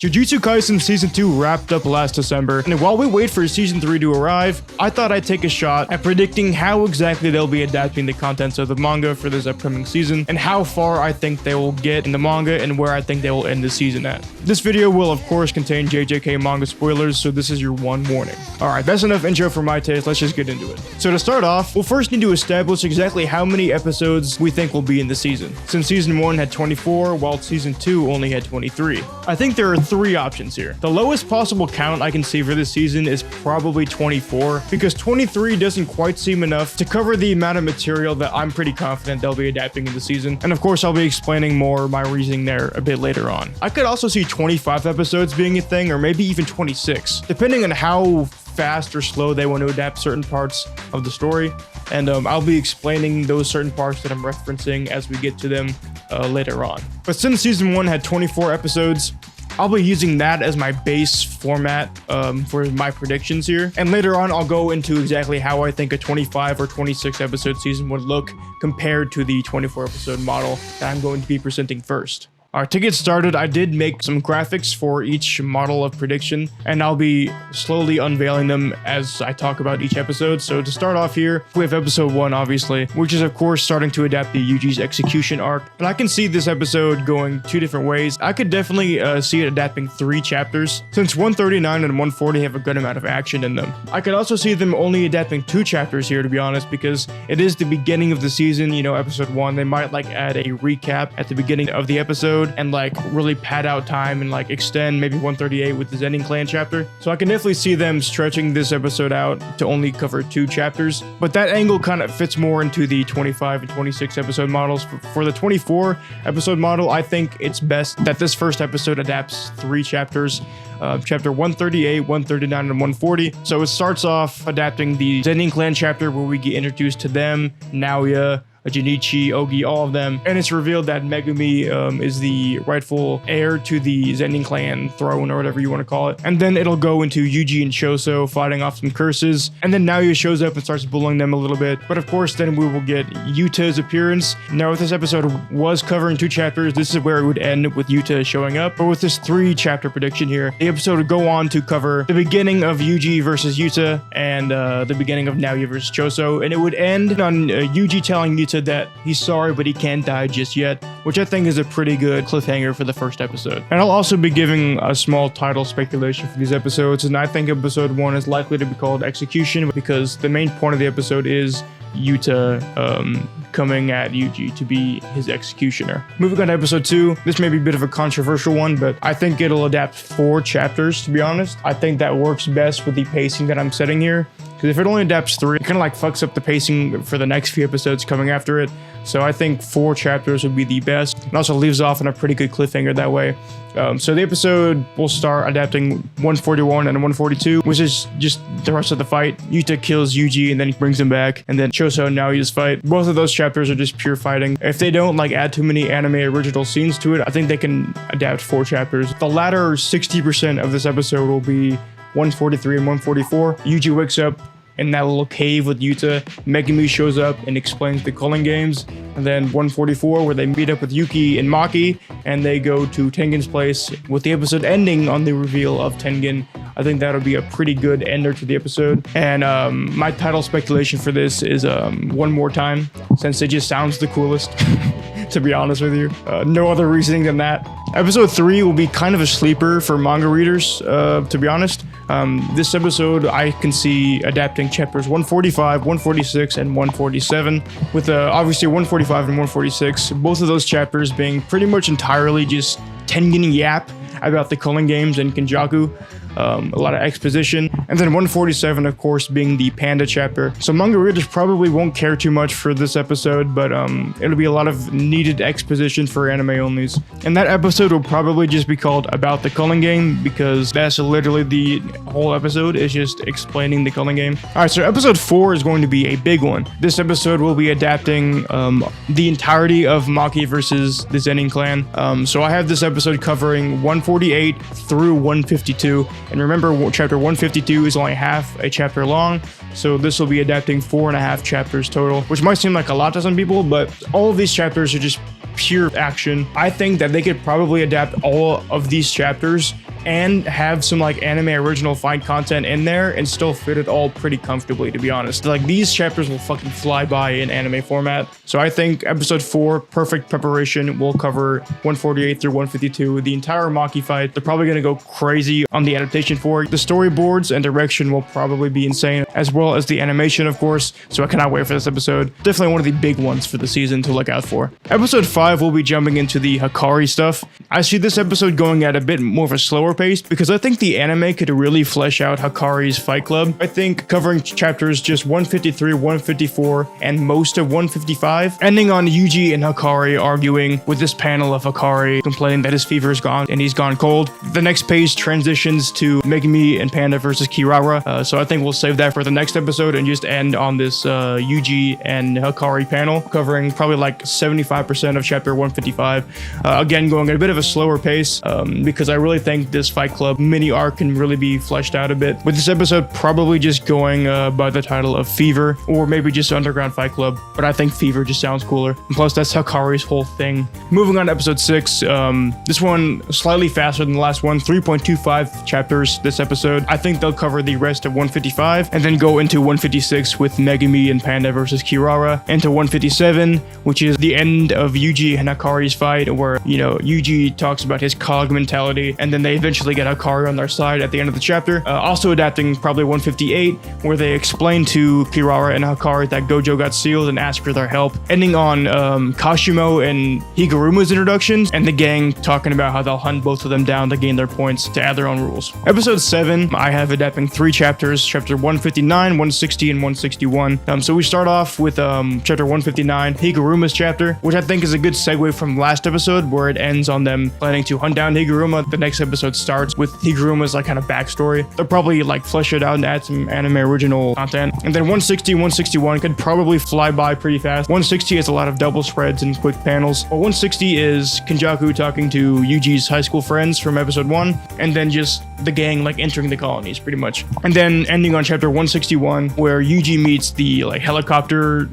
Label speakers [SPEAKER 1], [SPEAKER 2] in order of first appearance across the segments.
[SPEAKER 1] Jujutsu Kaisen Season 2 wrapped up last December, and while we wait for Season 3 to arrive, I thought I'd take a shot at predicting how exactly they'll be adapting the contents of the manga for this upcoming season, and how far I think they will get in the manga and where I think they will end the season at. This video will of course contain JJK manga spoilers, so this is your one warning. Alright, that's enough intro for my taste, let's just get into it. So to start off, we'll first need to establish exactly how many episodes we think will be in the season, since Season 1 had 24, while Season 2 only had 23. I think there are three options here. The lowest possible count I can see for this season is probably 24, because 23 doesn't quite seem enough to cover the amount of material that I'm pretty confident they'll be adapting in the season, and of course I'll be explaining more my reasoning there a bit later on. I could also see 25 episodes being a thing, or maybe even 26, depending on how fast or slow they want to adapt certain parts of the story, and I'll be explaining those certain parts that I'm referencing as we get to them later on. But since Season 1 had 24 episodes, I'll be using that as my base format for my predictions here. And later on, I'll go into exactly how I think a 25 or 26 episode season would look compared to the 24 episode model that I'm going to be presenting first. Alright, to get started, I did make some graphics for each model of prediction, and I'll be slowly unveiling them as I talk about each episode. So to start off here, we have episode 1, obviously, which is of course starting to adapt the Yuji's execution arc. And I can see this episode going two different ways. I could definitely see it adapting 3 chapters, since 139 and 140 have a good amount of action in them. I could also see them only adapting 2 chapters here, to be honest, because it is the beginning of the season, you know, episode 1. They might like add a recap at the beginning of the episode and like really pad out time and like extend maybe 138 with the Zenin clan chapter. So I can definitely see them stretching this episode out to only cover 2 chapters, but that angle kind of fits more into the 25 and 26 episode models. For the 24 episode model, I think it's best that this first episode adapts 3 chapters. Chapter 138, 139, and 140. So it starts off adapting the Zenin clan chapter where we get introduced to them, Naoya, Junichi, Ogi, all of them, and it's revealed that Megumi is the rightful heir to the Zenin clan throne, or whatever you want to call it. And then it'll go into Yuji and Choso fighting off some curses, and then Naoya shows up and starts bullying them a little bit. But of course, then we will get Yuta's appearance. Now, if this episode was covering 2 chapters, this is where it would end with Yuta showing up. But with this 3-chapter prediction here, the episode would go on to cover the beginning of Yuji versus Yuta and the beginning of Naoya versus Choso, and it would end on Yuji telling Yuta that he's sorry but he can't die just yet, which I think is a pretty good cliffhanger for the first episode. And I'll also be giving a small title speculation for these episodes, and I think episode 1 is likely to be called Execution because the main point of the episode is Yuta coming at Yuji to be his executioner. Moving on to episode 2, this may be a bit of a controversial one, but I think it'll adapt 4 chapters, to be honest. I think that works best with the pacing that I'm setting here, because if it only adapts 3, it kind of like fucks up the pacing for the next few episodes coming after it. So I think 4 chapters would be the best. It also leaves off on a pretty good cliffhanger that way. So the episode will start adapting 141 and 142, which is just the rest of the fight. Yuta kills Yuji and then he brings him back, and then Choso and Naoya's fight. Both of those chapters are just pure fighting. If they don't like add too many anime original scenes to it, I think they can adapt 4 chapters. The latter 60% of this episode will be 143 and 144. Yuji wakes up in that little cave with Yuta. Megumi shows up and explains the Culling games. And then 144, where they meet up with Yuki and Maki, and they go to Tengen's place, with the episode ending on the reveal of Tengen. I think that'll be a pretty good ender to the episode. And my title speculation for this is One More Time, since it just sounds the coolest. To be honest with you, no other reasoning than that. Episode 3 will be kind of a sleeper for manga readers, to be honest. This episode I can see adapting chapters 145, 146, and 147, with obviously 145 and 146, both of those chapters being pretty much entirely just Tengen yap about the Culling games and Kanjaku. A lot of exposition, and then 147 of course being the Panda chapter. So manga readers probably won't care too much for this episode, but it'll be a lot of needed exposition for anime onlys. And that episode will probably just be called About the Culling Game, because that's literally the whole episode, is just explaining the Culling game. Alright, so episode 4 is going to be a big one. This episode will be adapting the entirety of Maki versus the Zenin clan. So I have this episode covering 148 through 152. And remember, chapter 152 is only half a chapter long, so this will be adapting 4.5 chapters total, which might seem like a lot to some people, but all of these chapters are just pure action. I think that they could probably adapt all of these chapters and have some like anime original fight content in there and still fit it all pretty comfortably, to be honest. Like these chapters will fucking fly by in anime format. So I think episode 4, perfect preparation, will cover 148 through 152, the entire Maki fight. They're probably gonna go crazy on the adaptation for it. The storyboards and direction will probably be insane, as well as the animation, of course. So I cannot wait for this episode. Definitely one of the big ones for the season to look out for. Episode 5 will be jumping into the Hikari stuff. I see this episode going at a bit more of a slower pace because I think the anime could really flesh out Hikari's fight club. I think covering chapters just 153, 154, and most of 155, ending on Yuji and Hikari arguing with this panel of Hikari complaining that his fever is gone and he's gone cold. The next page transitions to Megumi and Panda versus Kirara, so I think we'll save that for the next episode and just end on this Yuji and Hikari panel, covering probably like 75% of chapter 155. Again, going at a bit of a slower pace because I really think this Fight Club mini arc can really be fleshed out a bit. With this episode probably just going by the title of Fever, or maybe just Underground Fight Club, but I think Fever just sounds cooler. And plus, that's Hikari's whole thing. Moving on to episode 6, this one slightly faster than the last one, 3.25 chapters this episode. I think they'll cover the rest of 155 and then go into 156 with Megumi and Panda versus Kirara, into 157, which is the end of Yuji and Hikari's fight, where, you know, Yuji talks about his cog mentality, and then they eventually get Hikari on their side at the end of the chapter. Also adapting probably 158, where they explain to Kirara and Hikari that Gojo got sealed and ask for their help, ending on Kashimo and Higuruma's introductions, and the gang talking about how they'll hunt both of them down to gain their points to add their own rules. Episode 7, I have adapting 3 chapters, chapter 159, 160, and 161. So we start off with chapter 159, Higuruma's chapter, which I think is a good segue from last episode, where it ends on them planning to hunt down Higuruma. The next episode starts with Higuruma's like kind of backstory. They'll probably like flesh it out and add some anime original content. And then 160, 161 could probably fly by pretty fast. 160 has a lot of double spreads and quick panels. But 160 is Kanjaku talking to Yuji's high school friends from episode 1, and then just the gang like entering the colonies pretty much. And then ending on chapter 161, where Yuji meets the like helicopter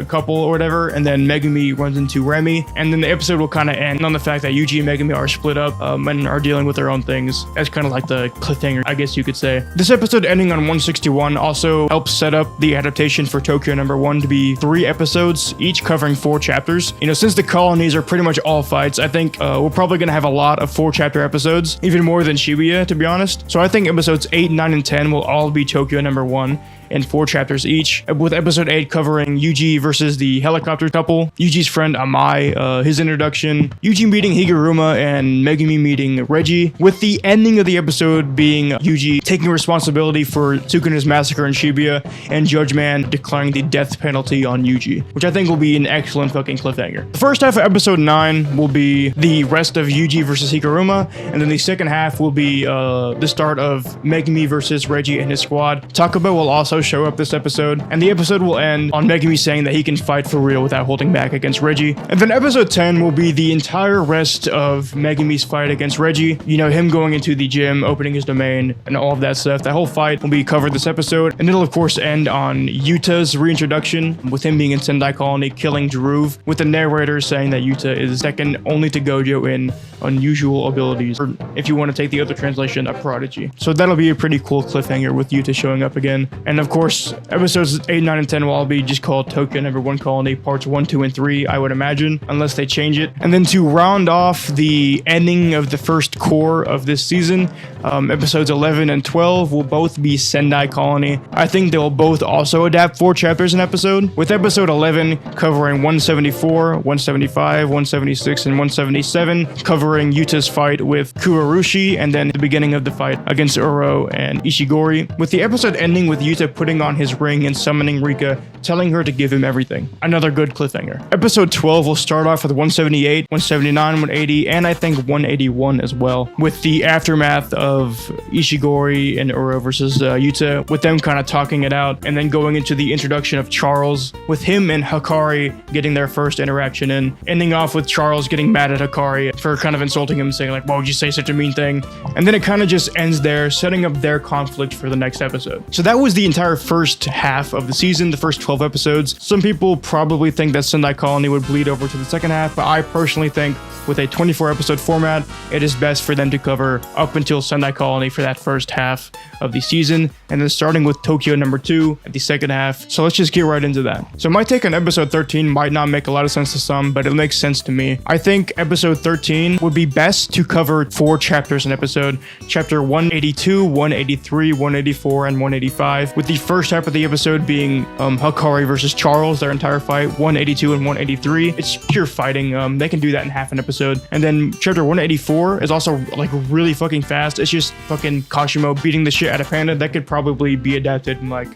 [SPEAKER 1] couple or whatever, and then Megumi runs into Remy, and then the episode will kind of end on the fact that Yuji and Megumi are split up and are dealing with their own things. That's kind of like the cliffhanger, I guess you could say. This episode ending on 161 also helps set up the adaptation for Tokyo number 1 to be 3 episodes, each covering 4 chapters. You know, since the colonies are pretty much all fights, I think we're probably going to have a lot of 4-chapter episodes, even more than Shibuya, to be honest. So I think episodes 8, 9, and 10 will all be Tokyo number 1 in 4 chapters each, with episode 8 covering Yuji versus the helicopter couple, Yuji's friend Amai, his introduction, Yuji meeting Higuruma, and Megumi meeting Reggie, with the ending of the episode being Yuji taking responsibility for Tsukuna's massacre in Shibuya, and Judge Man declaring the death penalty on Yuji, which I think will be an excellent fucking cliffhanger. The first half of episode 9 will be the rest of Yuji versus Higuruma, and then the second half will be the start of Megumi versus Reggie and his squad. Takaba will also show up this episode, and the episode will end on Megumi saying that he can fight for real without holding back against Reggie. And then episode 10 will be the entire rest of Megumi's fight against Reggie. You know, him going into the gym, opening his domain, and all of that stuff. That whole fight will be covered this episode, and it'll of course end on Yuta's reintroduction, with him being in Sendai Colony killing Druve, with the narrator saying that Yuta is second only to Gojo in unusual abilities, or if you want to take the other translation, a prodigy. So that'll be a pretty cool cliffhanger with Yuta showing up again. And of course, episodes 8, 9, and 10 will all be just called Tokyo number 1 Colony parts 1, 2, and 3, I would imagine, unless they change it. And then to round off the ending of the first core of this season, episodes 11 and 12 will both be Sendai Colony. I think they will both also adapt 4 chapters an episode, with episode 11 covering 174, 175, 176, and 177, covering Yuta's fight with Kurorushi, and then the beginning of the fight against Uro and Ishigori, with the episode ending with Yuta putting on his ring and summoning Rika, telling her to give him everything. Another good cliffhanger. Episode 12 will start off with 178, 179, 180, and I think 181 as well, with the aftermath of Ishigori and Uro versus Yuta, with them kind of talking it out, and then going into the introduction of Charles, with him and Hikari getting their first interaction in, ending off with Charles getting mad at Hikari for kind of insulting him, saying like, why would you say such a mean thing? And then it kind of just ends there, setting up their conflict for the next episode. So that was the entire first half of the season, the first 12 episodes. Some people probably think that Sendai Colony would bleed over to the second half, but I personally think with a 24 episode format, it is best for them to cover cover up until Sendai Colony for that first half of the season, and then starting with Tokyo number 2 at the second half. So let's just get right into that. So my take on episode 13 might not make a lot of sense to some, but it makes sense to me. I think episode 13 would be best to cover 4 chapters an episode. Chapter 182, 183, 184, and 185, with the first half of the episode being Hikari versus Charles, their entire fight, 182 and 183. It's pure fighting. They can do that in half an episode. And then chapter 184 is also like really fucking fast. It's just fucking Kashimo beating the shit out of Panda. That could probably be adapted in like,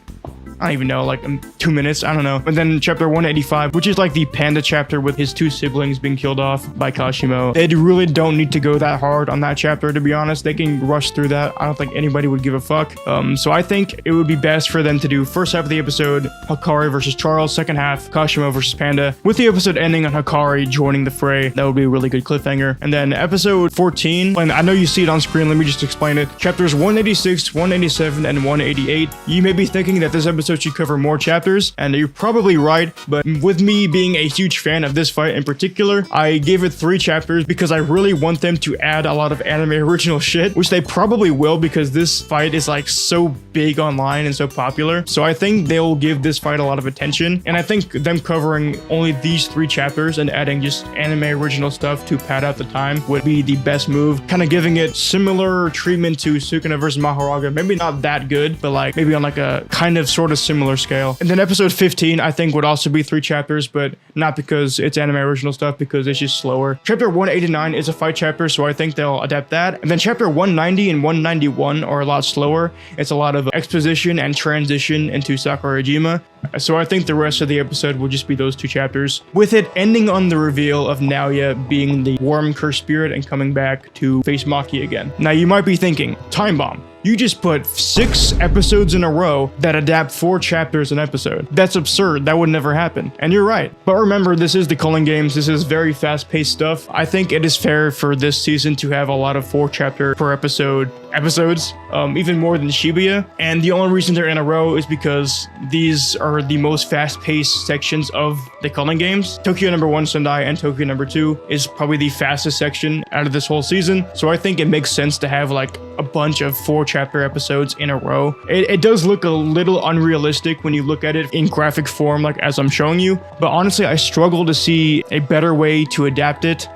[SPEAKER 1] I don't even know, like 2 minutes, I don't know. And then chapter 185, which is like the Panda chapter with his 2 siblings being killed off by Kashimo. They really don't need to go that hard on that chapter, to be honest. They can rush through that. I don't think anybody would give a fuck. So I think it would be best for them to do first half of the episode, Hikari versus Charles, second half, Kashimo versus Panda, with the episode ending on Hikari joining the fray. That would be a really good cliffhanger. And then episode 14, and I know you see it on screen, let me just explain it. Chapters 186, 187, and 188. You may be thinking that this episode should cover more chapters, and you're probably right, but with me being a huge fan of this fight in particular, I gave it 3 chapters because I really want them to add a lot of anime original shit, which they probably will because this fight is like so big online and so popular. So I think they'll give this fight a lot of attention, and I think them covering only these 3 chapters and adding just anime original stuff to pad out the time would be the best move, kind of giving it similar treatment to Sukuna versus Mahoraga. Maybe not that good, but like maybe on like a kind of sort of similar scale. And then episode 15 I think would also be 3 chapters, but not because it's anime original stuff, because it's just slower. Chapter 189 is a fight chapter, so I think they'll adapt that. And then chapter 190 and 191 are a lot slower. It's a lot of exposition and transition into Sakurajima. So I think the rest of the episode will just be those 2 chapters, with it ending on the reveal of Naoya being the worm cursed spirit and coming back to face Maki again. Now you might be thinking, time bomb. You just put 6 episodes in a row that adapt 4 chapters an episode. That's absurd. That would never happen. And you're right. But remember, this is the Culling games. This is very fast-paced stuff. I think it is fair for this season to have a lot of 4 chapter per episode episodes, even more than Shibuya. And the only reason they're in a row is because these are the most fast-paced sections of the Culling games. Tokyo number 1 Sendai and Tokyo number 2 is probably the fastest section out of this whole season. So I think it makes sense to have like a bunch of 4 chapter episodes in a row. It does look a little unrealistic when you look at it in graphic form, like as I'm showing you, but honestly I struggle to see a better way to adapt it,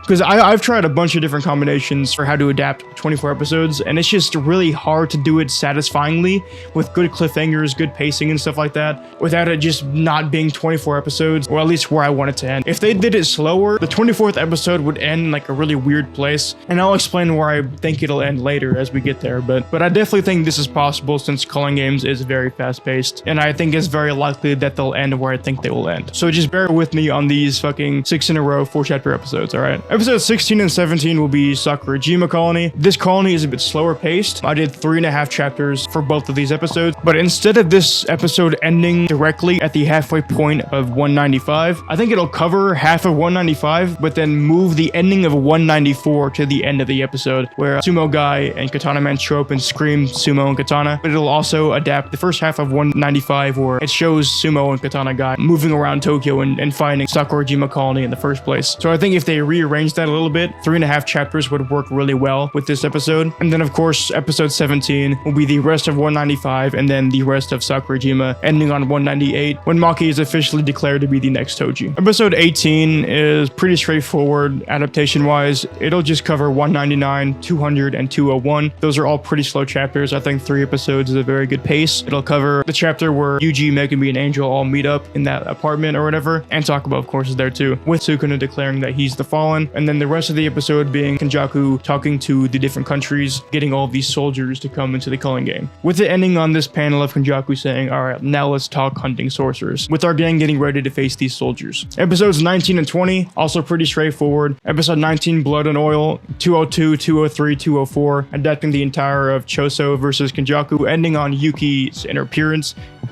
[SPEAKER 1] because I've tried a bunch of different combinations for how to adapt 24 episodes, and it's just really hard to do it satisfyingly with good cliffhangers, good pacing and stuff like that, without it just not being 24 episodes, or at least where I want it to end. If they did it slower, the 24th episode would end in like a really weird place, and I'll explain where I think it'll end later as we get there, but I definitely think this is possible since Culling Games is very fast-paced, and I think it's very likely that they'll end where I think they will end. So just bear with me on these fucking 6 in a row 4 chapter episodes, alright? Episodes 16 and 17 will be Sakurajima Colony. This colony is a bit slower paced. I did 3.5 chapters for both of these episodes, but instead of this episode ending directly at the halfway point of 195, I think it'll cover half of 195, but then move the ending of 194 to the end of the episode, where Sumo Guy and Katana Man show up and scream Sumo and Katana, but it'll also adapt the first half of 195 where it shows Sumo and Katana Guy moving around Tokyo and finding Sakurajima Colony in the first place. So I think if they rearrange that a little bit, 3.5 chapters would work really well with this episode. And then of course episode 17 will be the rest of 195 and then the rest of Sakurajima, ending on 198 when Maki is officially declared to be the next Toji. Episode 18 is pretty straightforward adaptation wise. It'll just cover 199, 200, and 201. Those are all pretty slow chapters. I think 3 episodes is a very good pace. It'll cover the chapter where Yuji, Megumi, and Angel all meet up in that apartment or whatever, and Sakura of course is there too, with Sukuna declaring that he's the fallen, and then the rest of the episode being Kanjaku talking to the different countries, getting all of these soldiers to come into the Culling game, with it ending on this panel of Kanjaku saying, alright, now let's talk hunting sorcerers, with our gang getting ready to face these soldiers. Episodes 19 and 20, also pretty straightforward. Episode 19, Blood and Oil, 202, 203, 204, adapting the entire of Choso versus Kanjaku, ending on Yuki's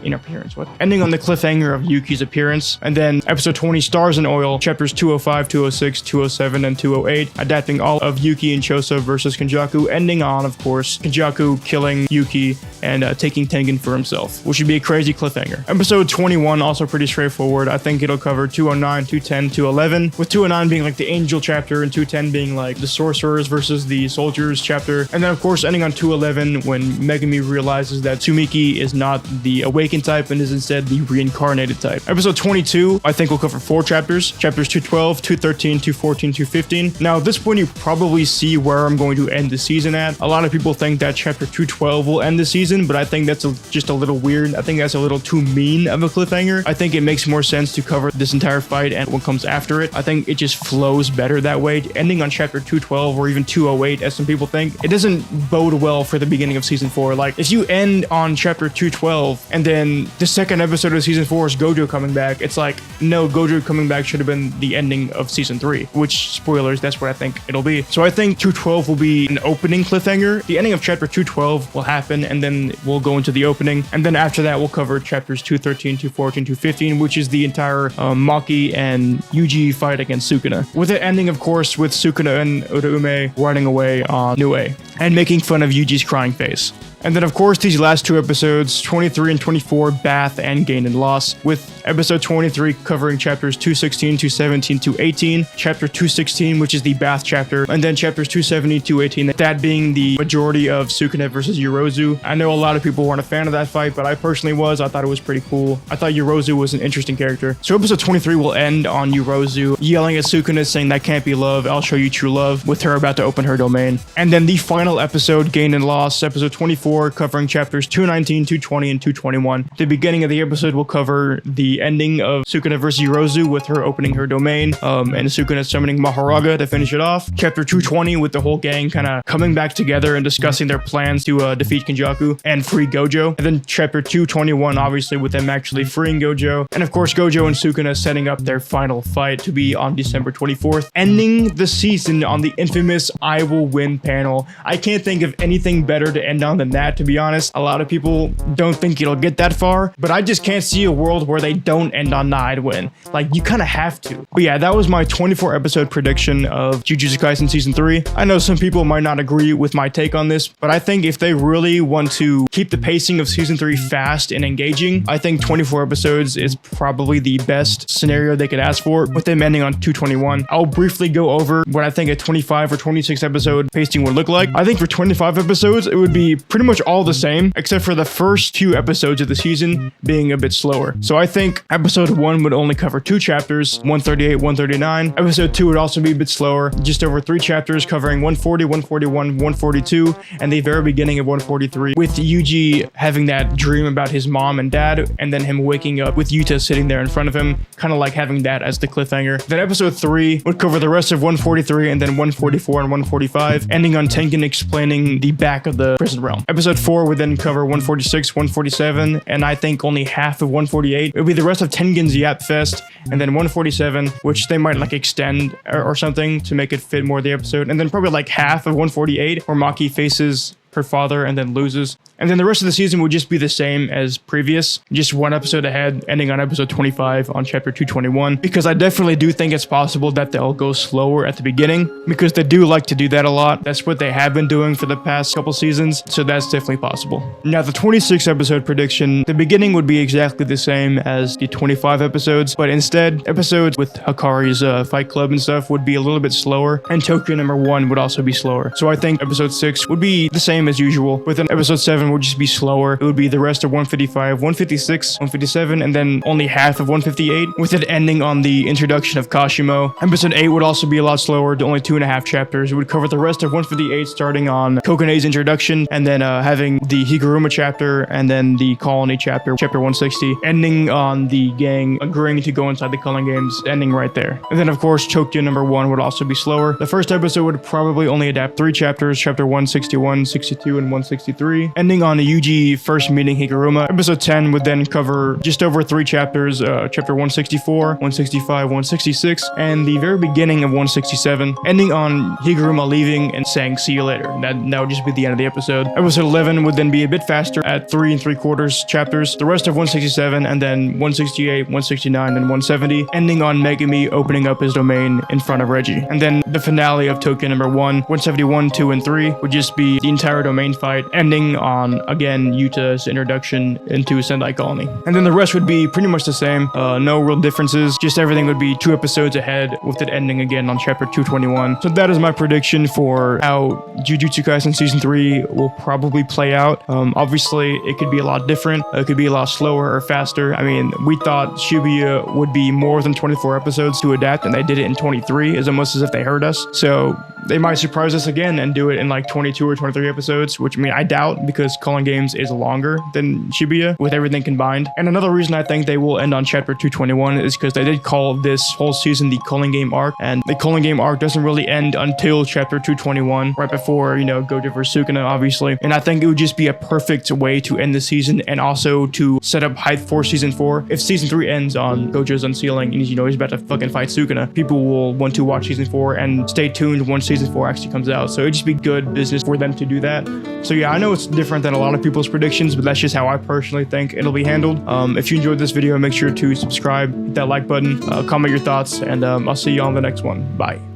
[SPEAKER 1] ending on the cliffhanger of Yuki's appearance. And then episode 20, Stars and Oil, chapters 205, 206, 207, 207 and 208, adapting all of Yuki and Choso versus Kanjaku, ending on, of course, Kanjaku killing Yuki and taking Tengen for himself, which would be a crazy cliffhanger. Episode 21, also pretty straightforward. I think it'll cover 209, 210, 211, with 209 being like the angel chapter and 210 being like the sorcerers versus the soldiers chapter. And then, of course, ending on 211 when Megumi realizes that Tsumiki is not the awakened type and is instead the reincarnated type. Episode 22, I think will cover 4 chapters. Chapters 212, 213, 214, 215. Now, at this point, you probably see where I'm going to end the season at. A lot of people think that chapter 212 will end the season, but I think that's just a little weird. I think that's a little too mean of a cliffhanger. I think it makes more sense to cover this entire fight and what comes after it. I think it just flows better that way. Ending on chapter 212 or even 208, as some people think, it doesn't bode well for the beginning of season 4. Like, if you end on chapter 212 and then the second episode of season 4 is Gojo coming back, it's like, no, Gojo coming back should have been the ending of season 3, which, spoilers, that's what I think it'll be. So I think 212 will be an opening cliffhanger. The ending of chapter 212 will happen, and then we'll go into the opening, and then after that we'll cover chapters 213, 214, 215, which is the entire Maki and Yuji fight against Sukuna, with it ending, of course, with Sukuna and Uraume riding away on Nue and making fun of Yuji's crying face. And then, of course, these last 2 episodes, 23 and 24, Bath and Gain and Loss, with episode 23 covering chapters 216, 217, 218, chapter 216, which is the Bath chapter, and then chapters 270, 218, that being the majority of Sukuna versus Yorozu. I know a lot of people weren't a fan of that fight, but I personally was. I thought it was pretty cool. I thought Yorozu was an interesting character. So episode 23 will end on Yorozu yelling at Sukuna, saying, "That can't be love, I'll show you true love," with her about to open her domain. And then the final episode, Gain and Loss, episode 24, covering chapters 219, 220, and 221. The beginning of the episode will cover the ending of Sukuna versus Yorozu with her opening her domain, and Sukuna summoning Maharaga to finish it off. Chapter 220 with the whole gang kind of coming back together and discussing their plans to defeat Kanjaku and free Gojo. And then chapter 221, obviously, with them actually freeing Gojo. And of course, Gojo and Sukuna setting up their final fight to be on December 24th, ending the season on the infamous "I will win" panel. I can't think of anything better to end on than that, to be honest. A lot of people don't think it'll get that far, but I just can't see a world where they don't end on the "I'd win." Like, you kind of have to. But yeah, that was my 24 episode prediction of Jujutsu Kaisen season 3. I know some people might not agree with my take on this, but I think if they really want to keep the pacing of season 3 fast and engaging, I think 24 episodes is probably the best scenario they could ask for, with them ending on 221. I'll briefly go over what I think a 25 or 26 episode pacing would look like. I think for 25 episodes, it would be pretty much all the same, except for the first 2 episodes of the season being a bit slower. So I think episode 1 would only cover 2 chapters, 138, 139. Episode 2 would also be a bit slower, just over 3 chapters covering 140, 141, 142, and the very beginning of 143, with Yuji having that dream about his mom and dad, and then him waking up with Yuta sitting there in front of him, kind of like having that as the cliffhanger. Then episode 3 would cover the rest of 143 and then 144 and 145, ending on Tengen explaining the back of the prison realm. Episode 4 would then cover 146, 147, and I think only half of 148. It would be the rest of Tengen's Yap Fest, and then 147, which they might like extend or something to make it fit more of the episode, and then probably like half of 148, where Maki faces her father and then loses. And then the rest of the season would just be the same as previous, just 1 episode ahead, ending on episode 25 on chapter 221, because I definitely do think it's possible that they'll go slower at the beginning, because they do like to do that a lot. That's what they have been doing for the past couple seasons, so that's definitely possible. Now, the 26 episode prediction, the beginning would be exactly the same as the 25 episodes, but instead, episodes with Hakari's fight club and stuff would be a little bit slower, and Tokyo number 1 would also be slower. So I think episode 6 would be the same as usual, with an episode 7 would just be slower. It would be the rest of 155, 156, 157, and then only half of 158, with it ending on the introduction of Kashimo. Episode 8 would also be a lot slower, only 2.5 chapters. It would cover the rest of 158, starting on Kokune's introduction, and then having the Higuruma chapter, and then the Colony chapter, chapter 160, ending on the gang agreeing to go inside the Culling Games, ending right there. And then, of course, Tokyo number 1 would also be slower. The first episode would probably only adapt 3 chapters, chapter 161, 62, and 163, ending ending on Yuji first meeting Higuruma. Episode 10 would then cover just over 3 chapters, chapter 164, 165, 166, and the very beginning of 167, ending on Higuruma leaving and saying see you later. That would just be the end of the episode. Episode 11 would then be a bit faster at 3 3/4 chapters, the rest of 167, and then 168, 169, and 170, ending on Megumi opening up his domain in front of Reggie. And then the finale of Tokyo number 1, 171, 2, and 3 would just be the entire domain fight, ending on, again, Yuta's introduction into Sendai Colony. And then the rest would be pretty much the same, no real differences, just everything would be 2 episodes ahead, with it ending again on chapter 221. So that is my prediction for how Jujutsu Kaisen Season 3 will probably play out. Obviously, it could be a lot different, it could be a lot slower or faster. I mean, we thought Shibuya would be more than 24 episodes to adapt, and they did it in 23, as almost as if they heard us. So they might surprise us again and do it in like 22 or 23 episodes, which I mean, I doubt, because Culling Games is longer than Shibuya with everything combined. And another reason I think they will end on chapter 221 is because they did call this whole season the Culling Game arc, and the Culling Game arc doesn't really end until chapter 221, right before, you know, Gojo vs. Sukuna, obviously. And I think it would just be a perfect way to end the season and also to set up hype for season 4. If season 3 ends on Gojo's unsealing and, you know, he's about to fucking fight Sukuna, people will want to watch season 4 and stay tuned once season 4 actually comes out. So it'd just be good business for them to do that. So yeah, I know it's different than a lot of people's predictions, but that's just how I personally think it'll be handled. If you enjoyed this video, make sure to subscribe, hit that like button, comment your thoughts, and I'll see you on the next one. Bye.